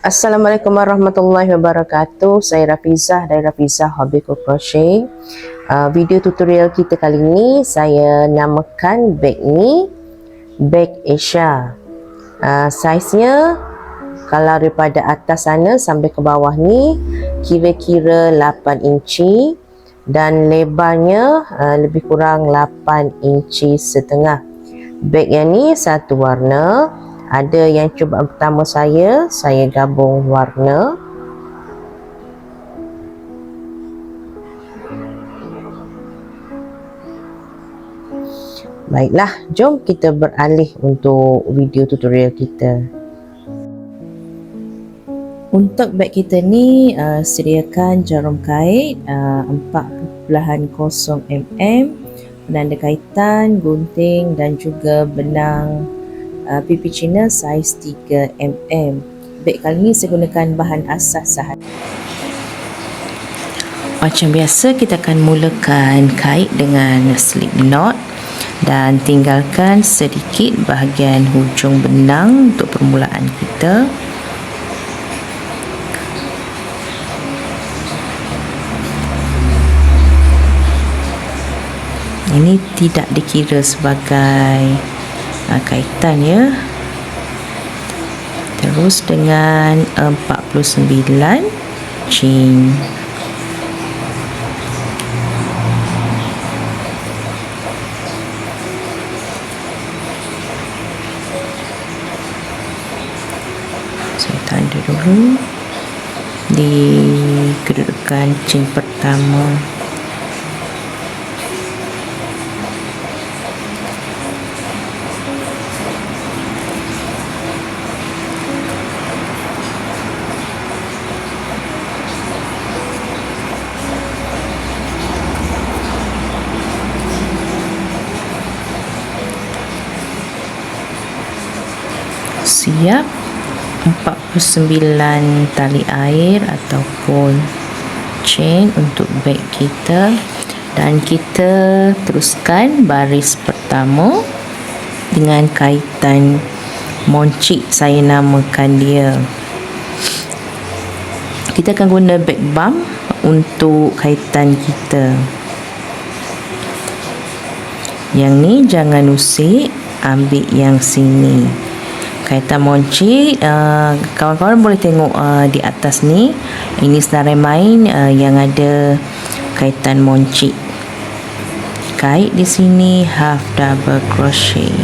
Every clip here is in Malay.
Assalamualaikum warahmatullahi wabarakatuh. Saya Rafizah dari Rafizah Hobby Crochet. Video tutorial kita kali ini saya namakan beg ni beg Asia. Saiznya kalau daripada atas sana sampai ke bawah ni kira-kira 8 inci dan lebarnya lebih kurang 8 inci setengah. Beg yang ni satu warna. Ada yang cubaan pertama saya gabung warna. Baiklah, jom kita beralih untuk video tutorial kita. Untuk beg kita ni sediakan jarum kait 4.0 mm, penanda kaitan, gunting dan juga benang pipi Cina saiz 3 mm. Beg kali ni saya gunakan bahan asas sahaja. Macam biasa kita akan mulakan kait dengan slip knot dan tinggalkan sedikit bahagian hujung benang untuk permulaan kita. Ini tidak dikira sebagai kaitan ya. Terus dengan 49 chain. Saya tanda dulu di kedudukan chain pertama. Siap 49 tali air ataupun chain untuk beg kita, dan kita teruskan baris pertama dengan kaitan moncik, saya namakan dia. Kita akan guna back bump untuk kaitan kita. Yang ni jangan usik, ambil yang sini. Kaitan moncik, kawan-kawan boleh tengok di atas ni, ini senarai main yang ada kaitan moncik. Kait di sini half double crochet.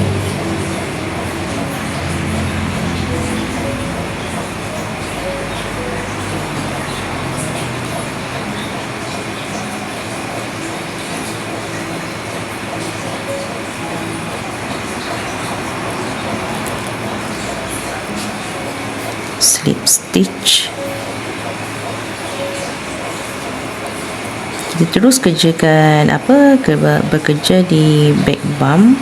Slip stitch. Kita terus kerjakan bekerja di back bump.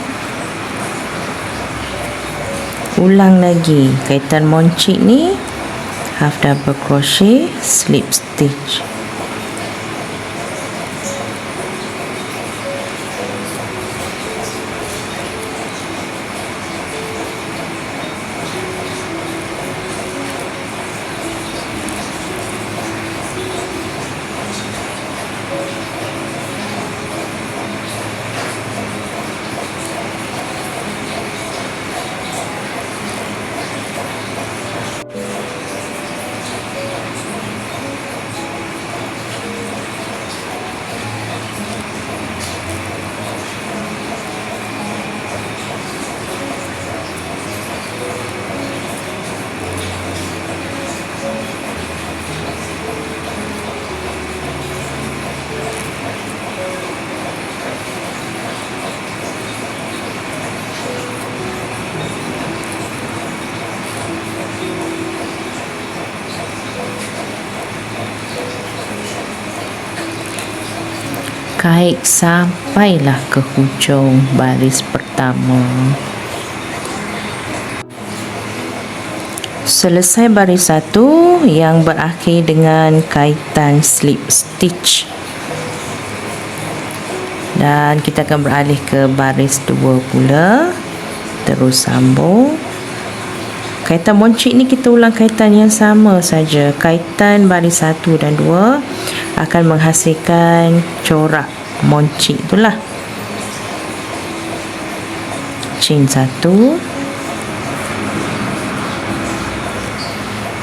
Ulang lagi kaitan moncik ni half double crochet, slip stitch. Kait sampailah ke hujung baris pertama. Selesai baris 1 yang berakhir dengan kaitan slip stitch, dan kita akan beralih ke baris 2 pula. Terus sambung kaitan moncik ni kita ulang kaitan yang sama saja. Kaitan baris 1 dan 2 akan menghasilkan corak moncik itulah. Chain 1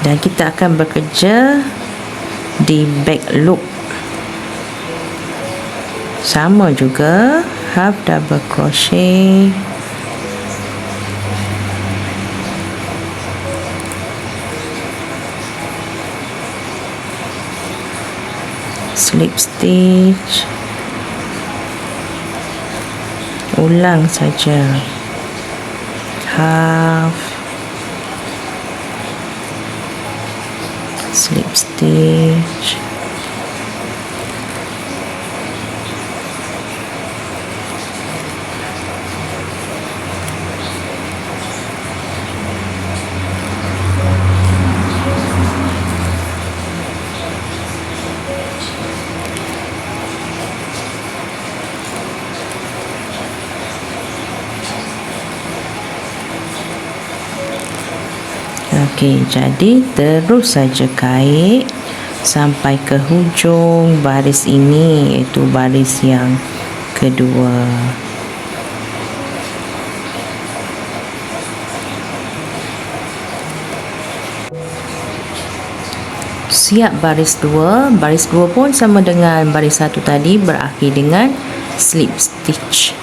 dan kita akan bekerja di back loop. Sama juga, half double crochet, slip stitch, ulang saja, half, slip stitch, Okey, jadi terus saja kait sampai ke hujung baris ini, iaitu baris yang kedua. Siap baris 2. Baris 2 pun sama dengan baris 1 tadi, berakhir dengan slip stitch.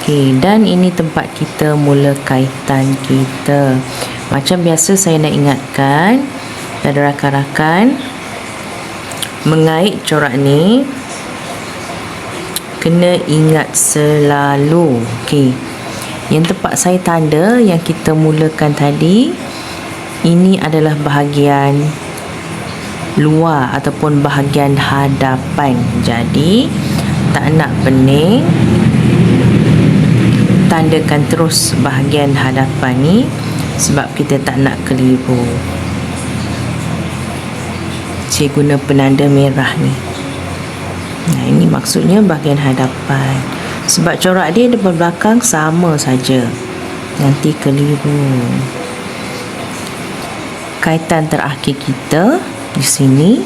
Okey, dan ini tempat kita mula kaitan kita. Macam biasa saya nak ingatkan pada rakan-rakan, mengait corak ni kena ingat selalu. Okey, yang tempat saya tanda yang kita mulakan tadi, ini adalah bahagian luar ataupun bahagian hadapan. Jadi tak nak pening, tandakan terus bahagian hadapan ni sebab kita tak nak keliru. Saya guna penanda merah ni. Nah, ini maksudnya bahagian hadapan. Sebab corak dia depan belakang sama saja, nanti keliru. Kaitan terakhir kita di sini,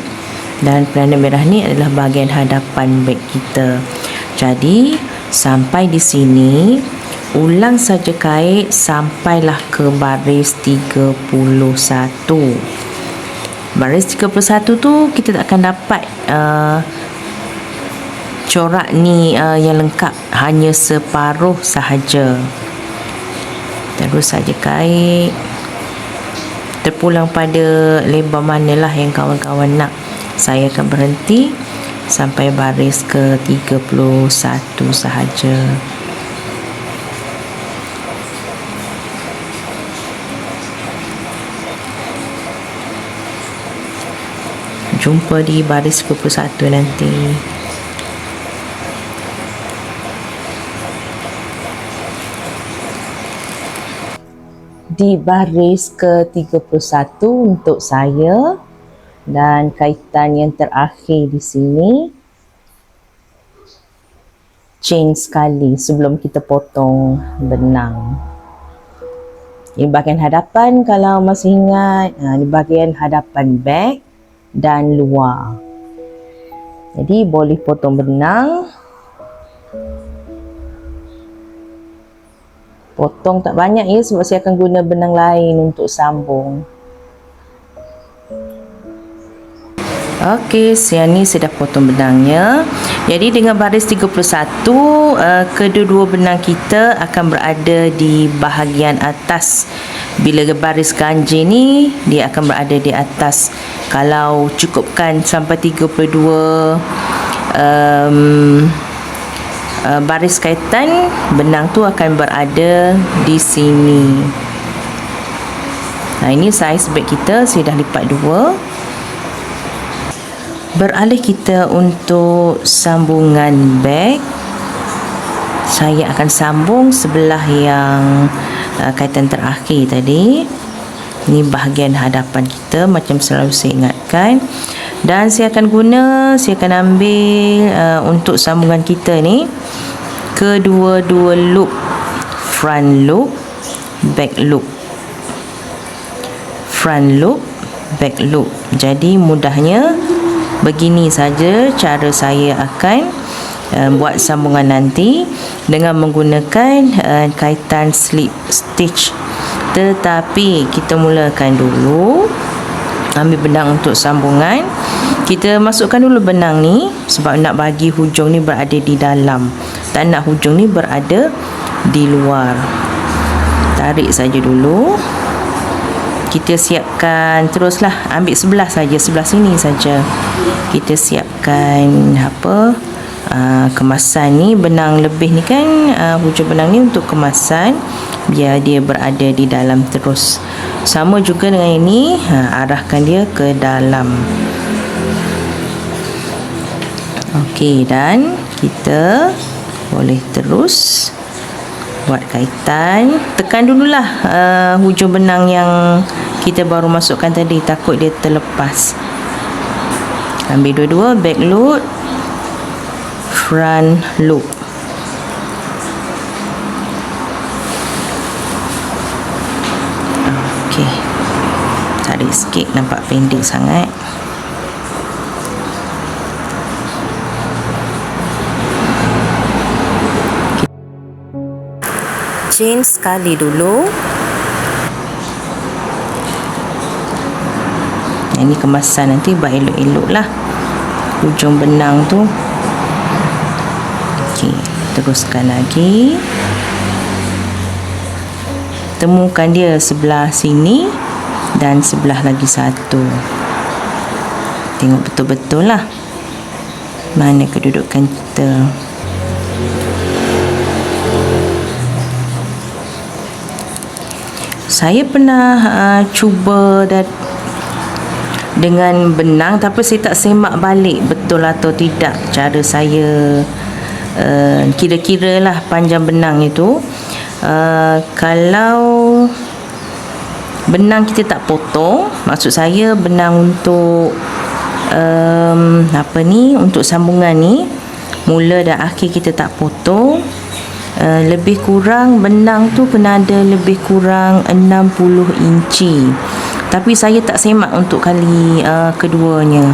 dan penanda merah ni adalah bahagian hadapan beg kita. Jadi sampai di sini ulang saja kait sampailah ke baris 31. Baris 31 tu kita tak akan dapat corak ni yang lengkap, hanya separuh sahaja. Terus saja kait, terpulang pada lebar manalah yang kawan-kawan nak. Saya akan berhenti sampai baris ke 31 sahaja. Jumpa di baris 31 nanti. Di baris ke-31 untuk saya, dan kaitan yang terakhir di sini, chain sekali sebelum kita potong benang. Ini bahagian hadapan, kalau masih ingat, ini bahagian hadapan beg dan luar. Jadi boleh potong benang. Potong tak banyak ya, sebab saya akan guna benang lain untuk sambung. Okey, saya dah potong benangnya. Jadi dengan baris 31, kedua-dua benang kita akan berada di bahagian atas. Bila baris ganjil ni, dia akan berada di atas. Kalau cukupkan sampai 32 baris kaitan, benang tu akan berada di sini. Nah, ini saiz beg kita, saya dah lipat 2. Beralih kita untuk sambungan beg. Saya akan sambung sebelah yang kaitan terakhir tadi. Ini bahagian hadapan kita, macam selalu saya ingatkan. Dan saya akan ambil untuk sambungan kita ni kedua-dua loop, front loop back loop, front loop, back loop. Jadi mudahnya begini saja cara saya akan buat sambungan nanti dengan menggunakan kaitan slip stitch. Tetapi kita mulakan dulu, ambil benang untuk sambungan. Kita masukkan dulu benang ni sebab nak bagi hujung ni berada di dalam, tak nak hujung ni berada di luar. Tarik saja dulu. Kita siapkan, teruslah ambil sebelah saja, sebelah sini saja. Kita siapkan kemasan ni, benang lebih ni kan, hujung benang ni untuk kemasan biar dia berada di dalam terus. Sama juga dengan ini, arahkan dia ke dalam. Okey, dan kita boleh terus buat kaitan. Tekan dululah hujung benang yang kita baru masukkan tadi, takut dia terlepas. Ambil dua-dua, back loop, front loop. Okey, tarik sikit, nampak pendek sangat. Chain sekali dulu. Ini kemasan nanti buat elok-elok lah hujung benang tu. Okey, teruskan lagi. Temukan dia sebelah sini dan sebelah lagi satu. Tengok betul-betul lah mana kedudukan kita. Saya pernah cuba dengan benang, tapi saya tak semak balik betul atau tidak cara saya kira-kira lah panjang benang itu. Kalau benang kita tak potong, maksud saya benang untuk untuk sambungan ni, mula dan akhir kita tak potong, lebih kurang benang tu kena ada lebih kurang 60 inci. Tapi saya tak semak untuk kali keduanya.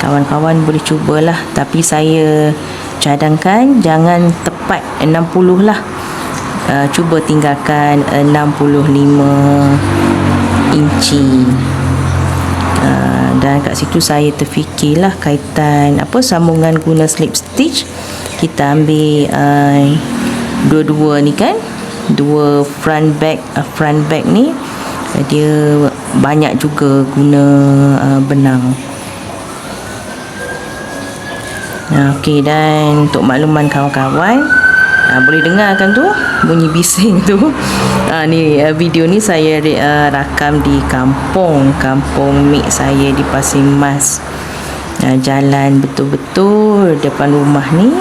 Kawan-kawan boleh cubalah, tapi saya cadangkan jangan tepat 60 lah. Cuba tinggalkan 65 inci. Dan kat situ saya terfikirlah kaitan sambungan guna slip stitch. Kita ambil dua-dua ni kan, dua front back ni dia banyak juga guna benang. Okey, dan untuk makluman kawan-kawan, boleh dengarkan tu bunyi bising tu. Ni video ni saya rakam di kampung Mek saya di Pasir Mas. Jalan betul-betul depan rumah ni,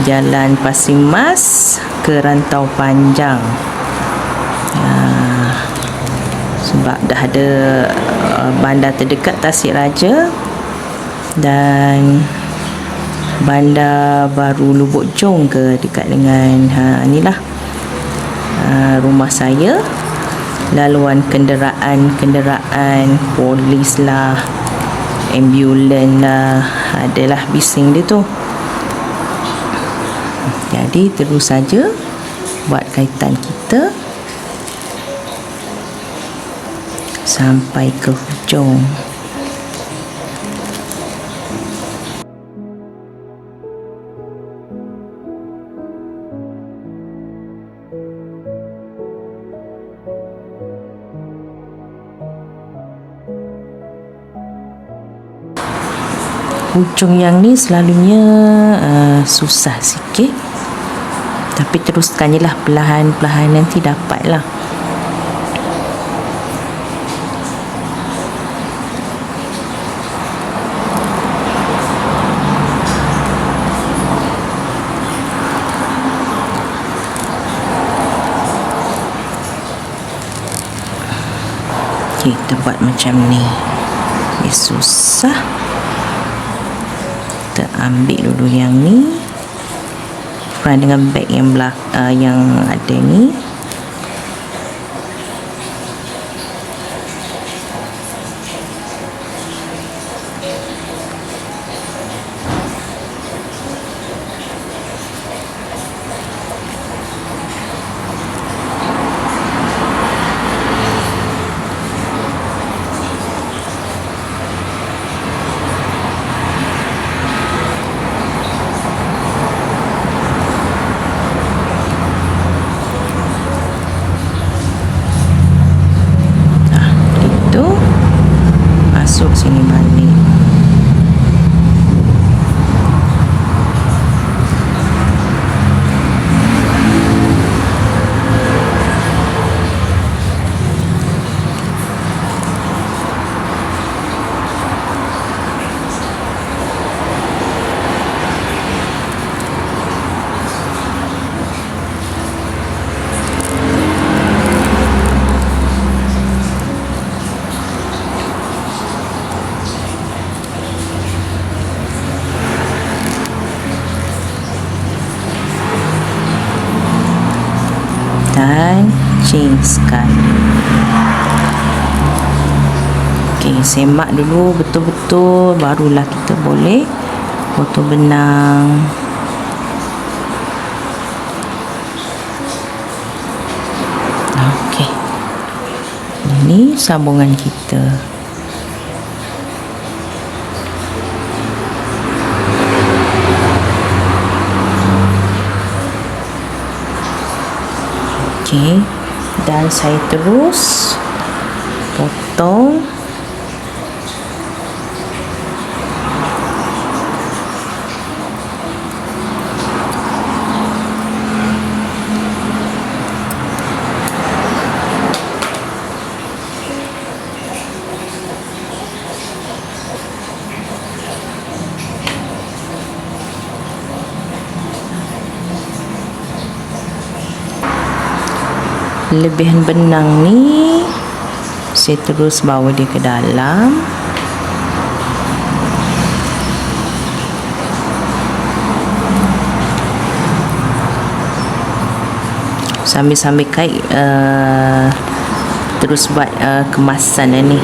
Jalan Pasir Mas ke Rantau Panjang. Sebab dah ada bandar terdekat Tasik Raja dan bandar baru Lubuk Jong ke dekat dengan inilah rumah saya. Laluan kenderaan polis lah, ambulan lah, adalah bising dia tu. Jadi terus saja buat kaitan kita sampai ke hujung. Hujung yang ni selalunya susah sikit, tapi teruskan je lah, perlahan-perlahan nanti dapat lah. Kita buat macam ni. Susah. Kita ambil dulu yang ni, ukuran dengan beg yang ada ni. Masuk sini balik. Dan chainkan. Okey, semak dulu betul-betul, barulah kita boleh potong benang. Okey, ini sambungan kita. Okey, dan saya terus potong lebihan benang ni. Saya terus bawa dia ke dalam. Sambil-sambil kait terus buat kemasan ni.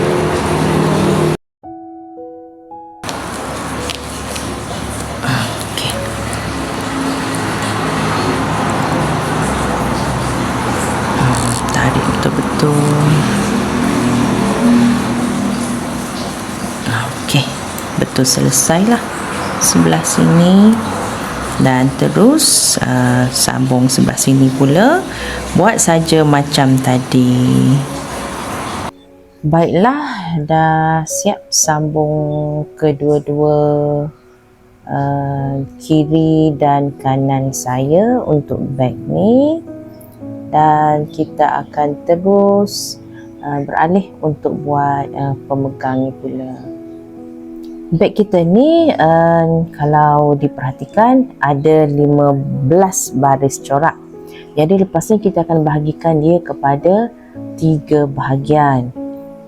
Tarik betul-betul. Okey, betul selesailah sebelah sini. Dan terus sambung sebelah sini pula. Buat saja macam tadi. Baiklah, dah siap sambung kedua-dua kiri dan kanan saya untuk beg ni. Dan kita akan terus beralih untuk buat pemegang ni pula. Beg kita ni kalau diperhatikan ada 15 baris corak. Jadi lepas ni kita akan bahagikan dia kepada 3 bahagian.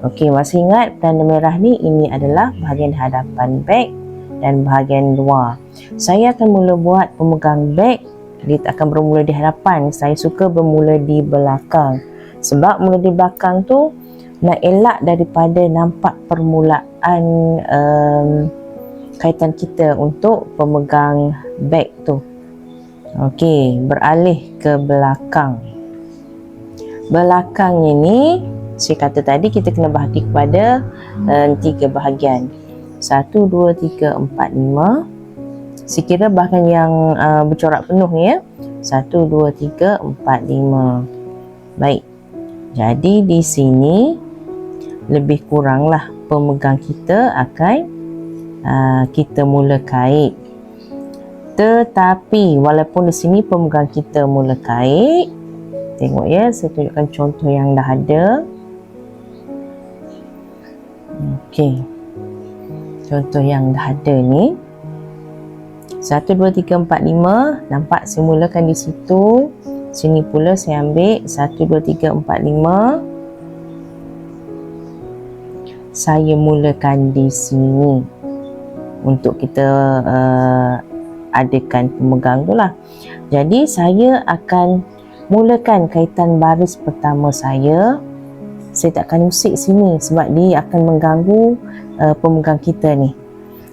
Okey, masih ingat tanda merah ni, ini adalah bahagian hadapan beg dan bahagian luar. Saya akan mula buat pemegang beg. Dia akan bermula di hadapan. Saya suka bermula di belakang. Sebab mula di belakang tu nak elak daripada nampak permulaan kaitan kita untuk pemegang beg tu. Okey, beralih ke belakang. Belakang ini, saya kata tadi kita kena bahagi kepada 3 bahagian. 1, 2, 3, 4, 5. Sekira bahagian yang bercorak penuh ni ya. 1, 2, 3, 4, 5. Baik. Jadi di sini lebih kuranglah pemegang kita akan kita mula kait. Tetapi walaupun di sini pemegang kita mula kait, tengok ya, saya tunjukkan contoh yang dah ada. Okey. Contoh yang dah ada ni. 1, 2, 3, 4, 5. Nampak saya mulakan di situ. Sini pula saya ambil 1, 2, 3, 4, 5. Saya mulakan di sini. Untuk kita adakan pemegang tu lah. Jadi saya akan mulakan kaitan baris pertama saya. Saya tak akan usik sini sebab dia akan mengganggu pemegang kita ni.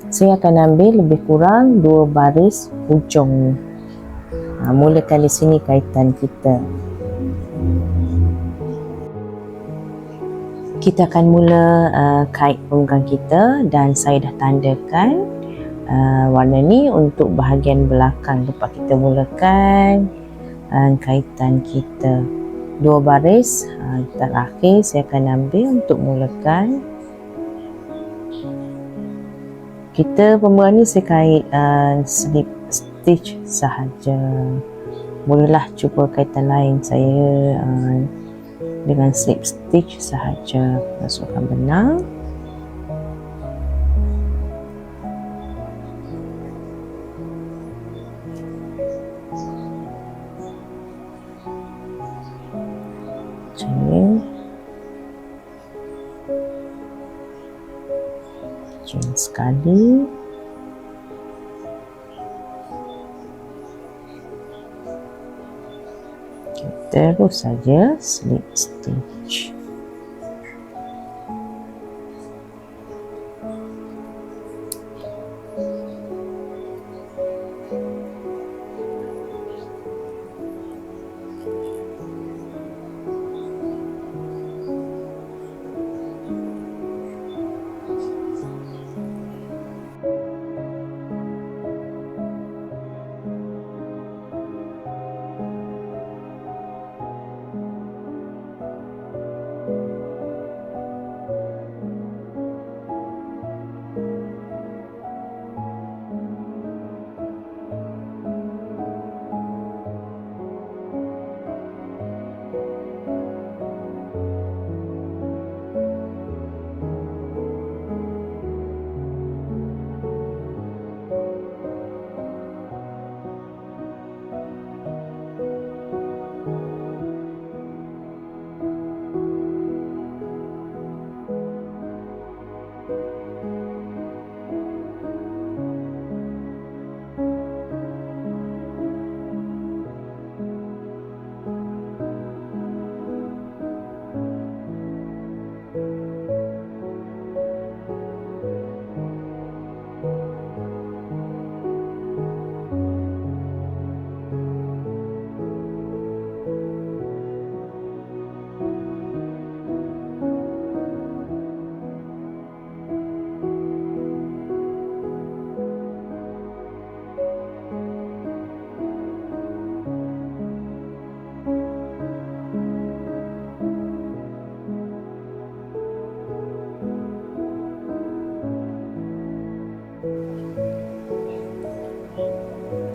Saya akan ambil lebih kurang 2 baris hujung ni. Mulakan di sini kaitan kita. Kita akan mula kait pemegang kita dan saya dah tandakan warna ni untuk bahagian belakang. Lepas kita mulakan kaitan kita 2 baris terakhir saya akan ambil untuk mulakan. Kita pemegang ni saya kait slip stitch sahaja. Bolehlah cuba kaitan lain, saya dengan slip stitch sahaja. Masukkan benang. Chain sekali. Terus saja slip stitch.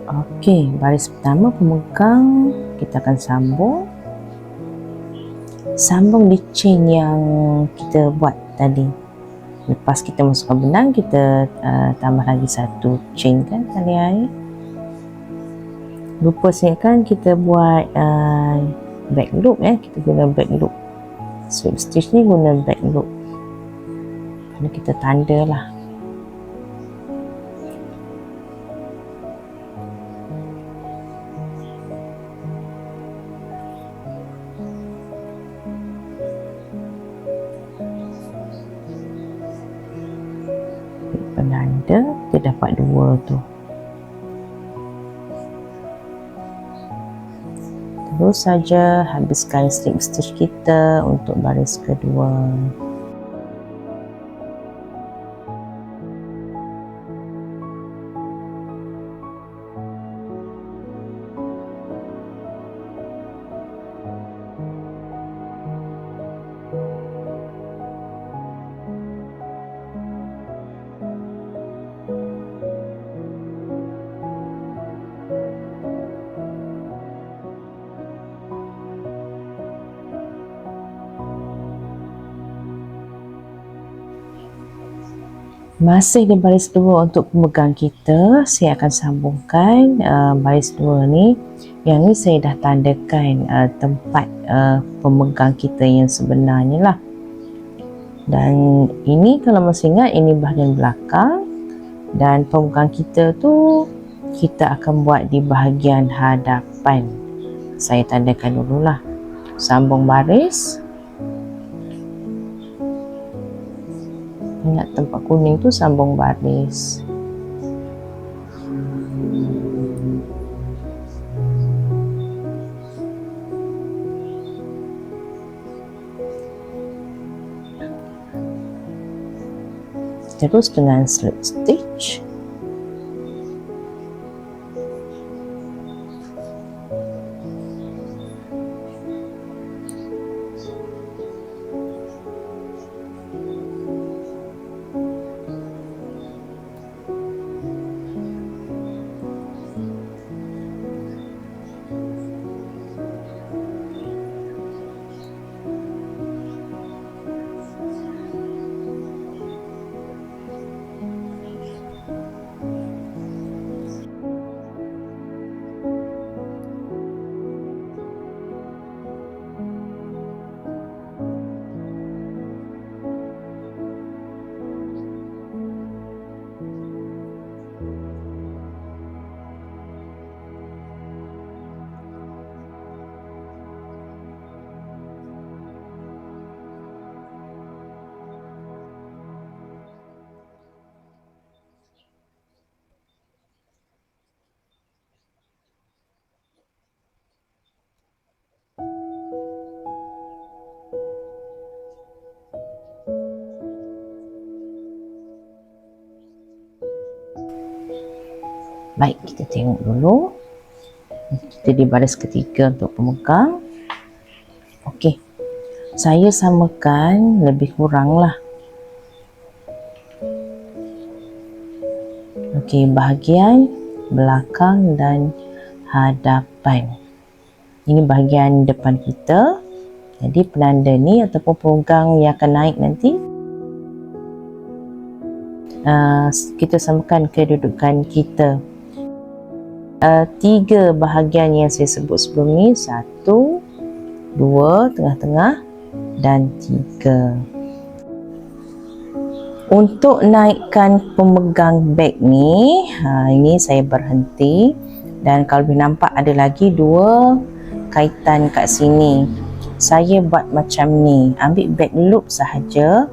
Okey, baris pertama pemegang kita akan sambung di chain yang kita buat tadi. Lepas kita masukkan benang, kita tambah lagi 1 chain kan tali air. Lupa kan kita buat back loop kita guna back loop. Slip stitch ni guna back loop. Kerana kita tanda lah. Penanda kita dapat 2 tu. Terus saja habiskan slip stitch kita untuk baris kedua. Masih di baris 2 untuk pemegang kita, saya akan sambungkan baris 2 ni. Yang ni saya dah tandakan tempat pemegang kita yang sebenarnya lah. Dan ini kalau masih ingat, ini bahagian belakang dan pemegang kita tu kita akan buat di bahagian hadapan. Saya tandakan dululah. Sambung baris. Ingat tempat kuning tu sambung baris. Terus dengan slip stitch. Baik, kita tengok dulu. Kita di baris ketiga untuk pemegang. Okey. Saya samakan lebih kurang lah. Okey, bahagian belakang dan hadapan. Ini bahagian depan kita. Jadi penanda ni ataupun pemegang yang akan naik nanti, kita samakan kedudukan kita. 3 bahagian yang saya sebut sebelum ni, 1, 2 tengah-tengah dan 3. Untuk naikkan pemegang beg ni, ini saya berhenti, dan kalau boleh nampak ada lagi 2 kaitan kat sini. Saya buat macam ni, ambil bag loop sahaja.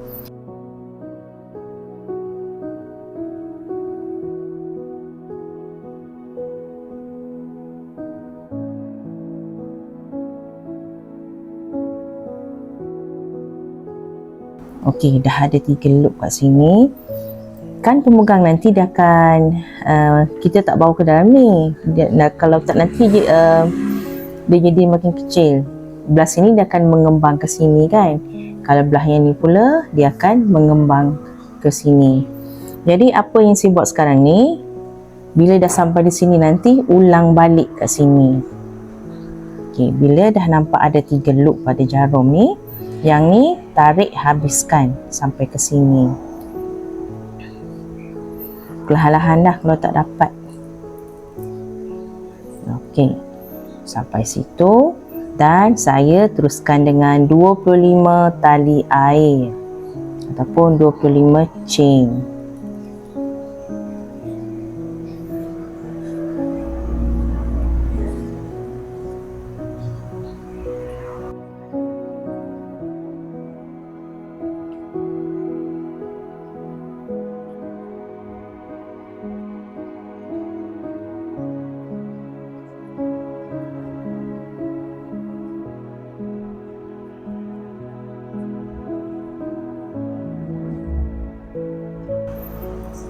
Okey, dah ada 3 loop kat sini. Kan pemegang nanti dia akan kita tak bawa ke dalam ni. Kalau tak nanti dia jadi makin kecil. Belah sini dia akan mengembang ke sini kan. Kalau belah yang ni pula dia akan mengembang ke sini. Jadi apa yang saya buat sekarang ni, bila dah sampai di sini nanti ulang balik kat sini. Okey, bila dah nampak ada 3 loop pada jarum ni, yang ni tarik habiskan sampai ke sini. Perlahan-lahan dah kalau tak dapat. Okey, sampai situ, dan saya teruskan dengan 25 tali air ataupun 25 chain.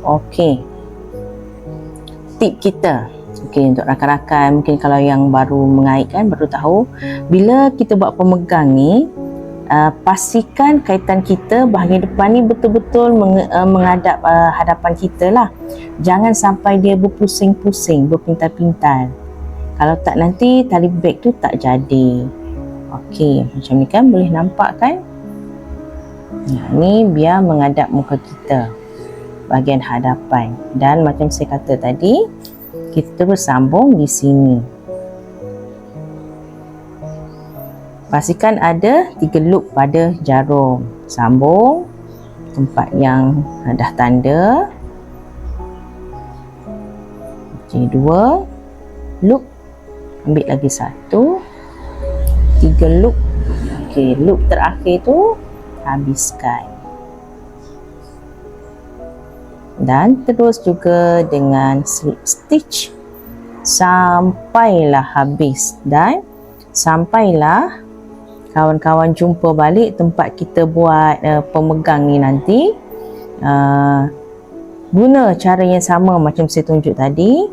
Okey, tip kita, okey, untuk rakan-rakan mungkin kalau yang baru mengaitkan, baru tahu, bila kita buat pemegang ni, pastikan kaitan kita bahagian depan ni betul-betul menghadap hadapan kita lah. Jangan sampai dia berpusing-pusing, berpintal-pintal. Kalau tak nanti tali beg tu tak jadi. Okey, macam ni kan, boleh nampak kan? Ni biar menghadap muka kita, bahagian hadapan. Dan macam saya kata tadi, kita terus sambung di sini. Pastikan ada 3 loop pada jarum. Sambung tempat yang dah tanda. Jadi 2 loop, ambil lagi 1, 3 loop. Okey, loop terakhir tu habiskan. Dan terus juga dengan slip stitch sampailah habis, dan sampailah kawan-kawan jumpa balik tempat kita buat pemegang ni nanti. Guna cara yang sama macam saya tunjuk tadi,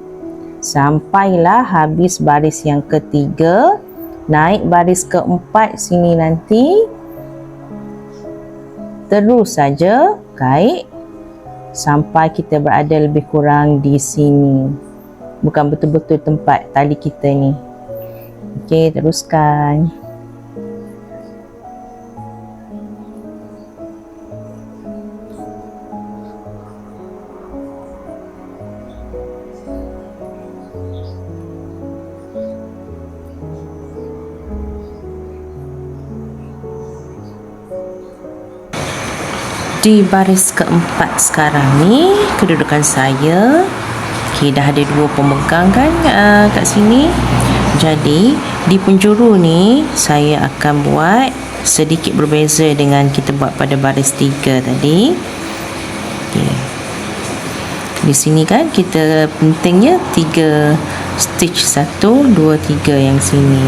sampailah habis baris yang ketiga, naik baris keempat sini nanti, terus saja kait sampai kita berada lebih kurang di sini, bukan betul-betul tempat tali kita ni. Okey, teruskan. Di baris keempat sekarang ni kedudukan saya. Okey, dah ada 2 pemegang kan kat sini. Jadi di penjuru ni saya akan buat sedikit berbeza dengan kita buat pada baris 3 tadi. Okey, di sini kan kita pentingnya 3 stitch, 1, 2, 3 yang sini.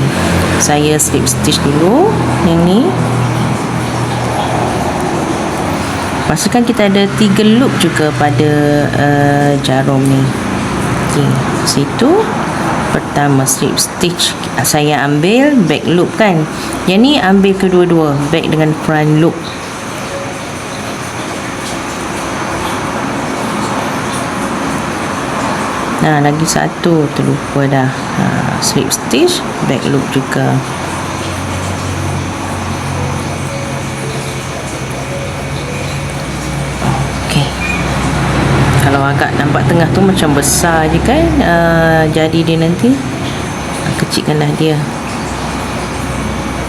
Saya slip stitch dulu yang ni. Pastikan kita ada 3 loop juga pada jarum ni. Okey, situ pertama slip stitch saya ambil back loop kan. Yang ni ambil kedua-dua, back dengan front loop. Nah, lagi satu terlupa dah. Slip stitch, back loop juga. Kalau agak nampak tengah tu macam besar je kan, jadi dia nanti kecilkanlah dia,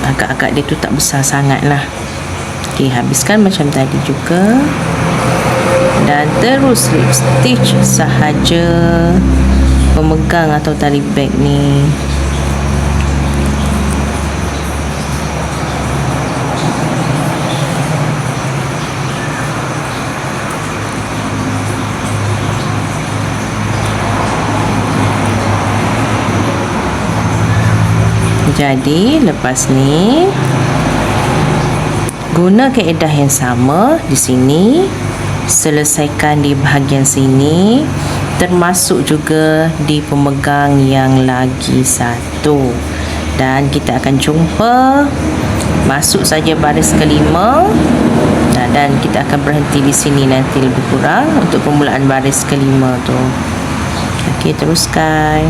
agak-agak dia tu tak besar sangat lah. Okey, habiskan macam tadi juga, dan terus slip stitch sahaja pemegang atau tali bag ni. Jadi lepas ni guna kaedah yang sama di sini, selesaikan di bahagian sini, termasuk juga di pemegang yang lagi satu, dan kita akan jumpa masuk saja baris kelima. Dan kita akan berhenti di sini nanti lebih kurang untuk permulaan baris kelima tu. Okey, teruskan.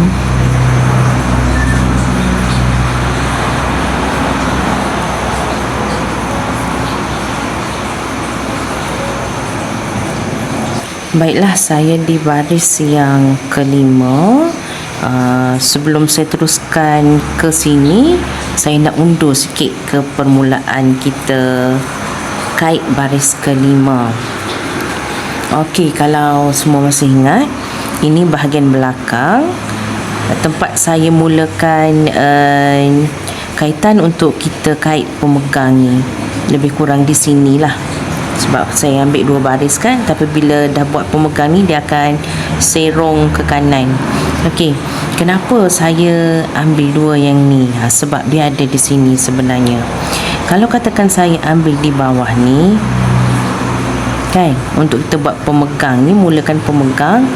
Baiklah, saya di baris yang kelima. Sebelum saya teruskan ke sini, saya nak undur sikit ke permulaan kita kait baris kelima. Okey, kalau semua masih ingat, ini bahagian belakang, tempat saya mulakan kaitan untuk kita kait pemegang ni. Lebih kurang di sinilah. Sebab saya ambil 2 baris kan, tapi bila dah buat pemegang ni dia akan serong ke kanan. Okey, kenapa saya ambil 2 yang ni? Sebab dia ada di sini sebenarnya. Kalau katakan saya ambil di bawah ni kan, untuk kita buat pemegang ni, mulakan pemegang,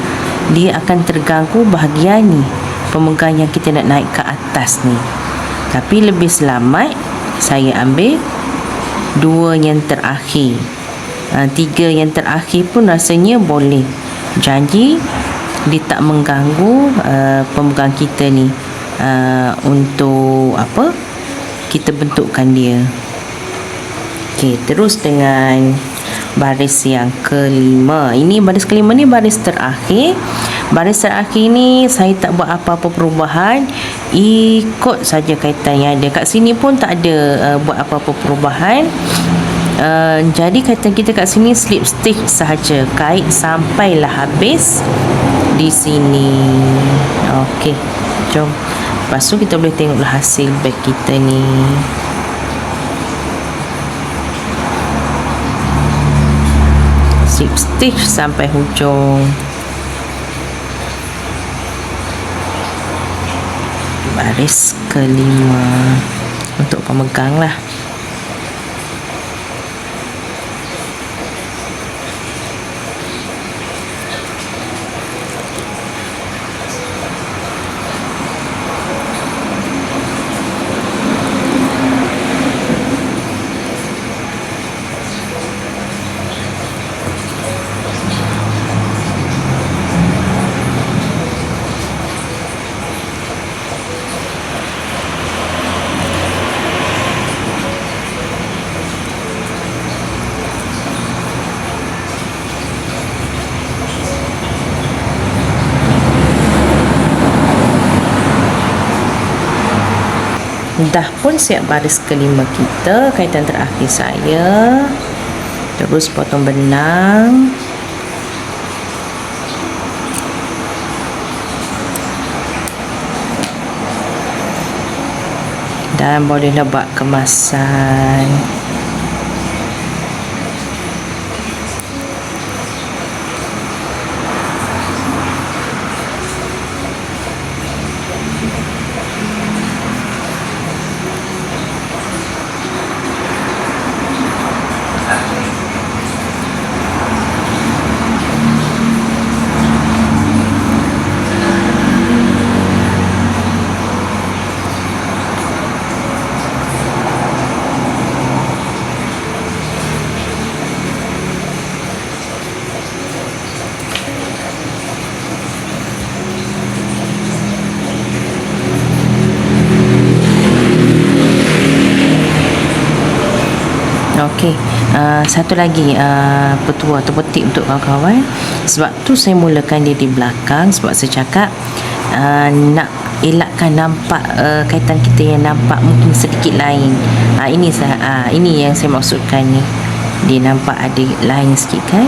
dia akan terganggu bahagian ni, pemegang yang kita nak naik ke atas ni. Tapi lebih selamat saya ambil 2 yang terakhir. 3 yang terakhir pun rasanya boleh. Janji dia tak mengganggu pemegang kita ni, untuk apa kita bentukkan dia. Okey, terus dengan baris yang kelima. Ini baris kelima ni baris terakhir. Baris terakhir ni saya tak buat apa-apa perubahan, ikut saja kaitan yang ada. Kat sini pun tak ada buat apa-apa perubahan. Jadi kaitan kita kat sini slip stitch sahaja, kait sampailah habis di sini. Okey, jom. Lepas tu kita boleh tengoklah hasil beg kita ni. Slip stitch sampai hujung. Baris kelima untuk pemegang lah. Dah pun siap baris kelima kita. Kaitan terakhir saya, terus potong benang. Dan bolehlah buat kemasan. Okey, satu lagi petua atau tip untuk kawan-kawan. Sebab tu saya mulakan dia di belakang, sebab saya cakap nak elakkan nampak kaitan kita yang nampak mungkin sedikit lain. Ini yang saya maksudkan ni. Dia nampak ada lain sikit kan?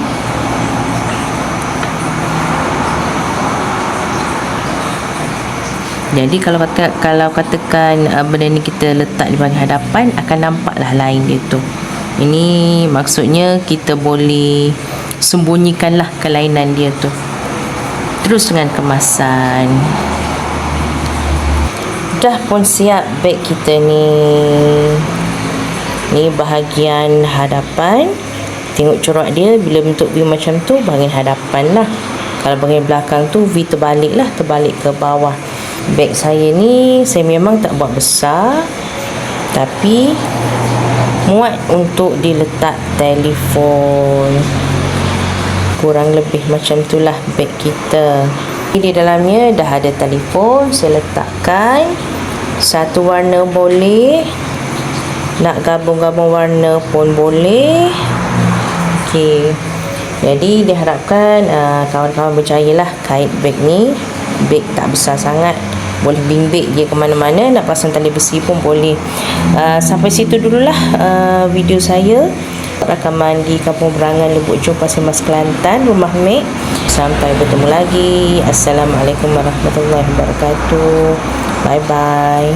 Jadi kalau katakan benda ni kita letak di bahagian hadapan, akan nampaklah lain dia tu. Ini maksudnya kita boleh sembunyikanlah kelainan dia tu. Terus dengan kemasan. Dah pun siap beg kita ni. Ni bahagian hadapan. Tengok corak dia, bila bentuk V macam tu, bahagian hadapan lah. Kalau bahagian belakang tu V terbalik lah, terbalik ke bawah. Beg saya ni saya memang tak buat besar, tapi muat untuk diletak telefon. Kurang lebih macam itulah beg kita. Di dalamnya dah ada telefon. Saya letakkan. Satu warna boleh, nak gabung-gabung warna pun boleh. Okey, jadi diharapkan kawan-kawan berjayalah kait beg ni. Beg tak besar sangat, boleh bimbit dia ke mana-mana. Nak pasang tali besi pun boleh. Sampai situ dululah video saya, rakaman di Kampung Berangan, Lubuk Jong, Pasir Mas, Kelantan, Rumah Mek. Sampai bertemu lagi. Assalamualaikum warahmatullahi wabarakatuh. Bye bye.